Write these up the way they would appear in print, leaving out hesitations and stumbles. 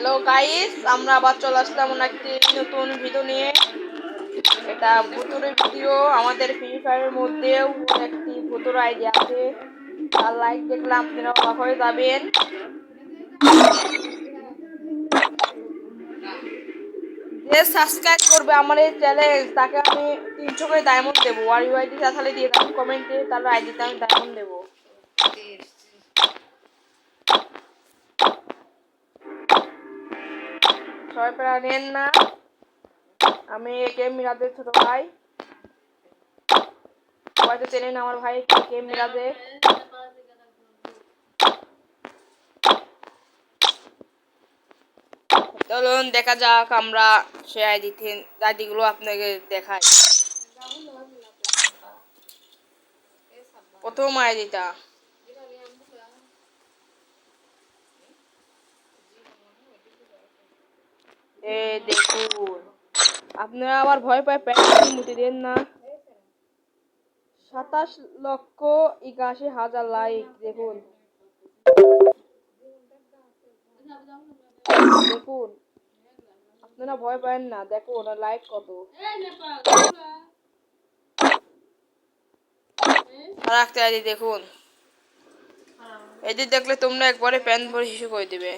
Hello guys, আমরা আবার চলে আসলাম একটি নতুন ভিডিও নিয়ে। এটা ভুতুরে ভিডিও। আমাদের ফ্রি ফায়ারের মধ্যেও একটি ভুতুর আইডিয়া আছে, তার লাইক দেখলে আপনারা অবাক হয়ে যাবেন। যে সাবস্ক্রাইব করবে আমার এই চ্যানেল তাকে আমি 300 করে ডায়মন্ড দেবো। আর ইউআইডি তাহলে দিয়ে দেবেন কমেন্টে, তার আইডিতে আমি ডায়মন্ড দেবো। সবাই প্যারা নেন না, আমি কে মিরাজের ছোট ভাই। সবাই তো চেনেন আমার ভাই কে মিরাজের। চলুন দেখা যাক, আমরা সে আইডিগুলো আপনাকে দেখাই। প্রথম আইডিটা দেখুন, আপনারা আবার ভয় পায় প্যান্ট মুতে দেন না। 27,81,000 লাইক। দেখুন দেখুন, আপনারা ভয় পায় না, দেখুন লাইক কত। আর একটা আইডি দেখুন, এটি দেখলে তোমরা একবারে প্যান ভরে শিশু করে দিবে।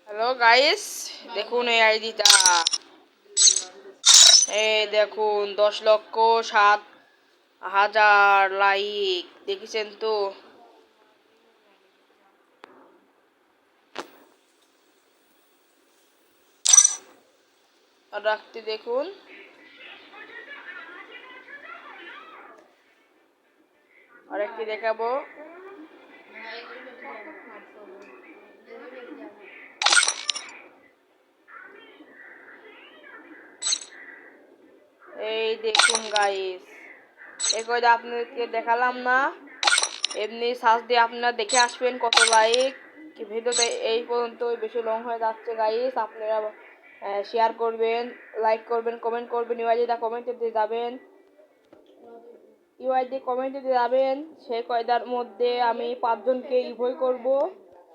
হ্যালো গাইস, দেখুন এই আইডিটা, দেখুন 10,07,000 লাইক। দেখেছেন তো? আর রাখতে দেখুন, আরেকটি দেখাবো। এই দেখুন গাইস, এই কয়টা আপনাদেরকে দেখালাম না, এমনি সার্চ দিয়ে আপনারা দেখে আসবেন কত লাইক। ভিডিওতে এই পর্যন্ত বেশি লং হয়ে যাচ্ছে গাইস। আপনারা শেয়ার করবেন, লাইক করবেন, কমেন্ট করবেন, ইউআইডিটা কমেন্টে দিয়ে যাবেন, সেই কয়টার মধ্যে আমি 5 জনকে ইভয় করব।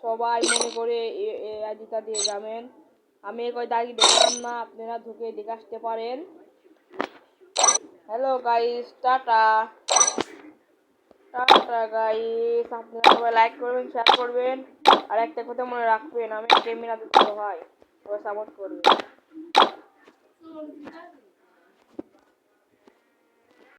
সবাই মনে করে এই আইডিটা দিয়ে যাবেন। আমি এই কয়টা আইডি দেখলাম না, আপনারা ঢুকে দেখে আসতে পারেন। Hello guys, tata tata guys, আপনারা সবাই লাইক করবেন, শেয়ার করবেন, আর একটা কথা মনে রাখবেন, আমি ক্যামেরাতে ভাই, সবাই সাপোর্ট করবেন।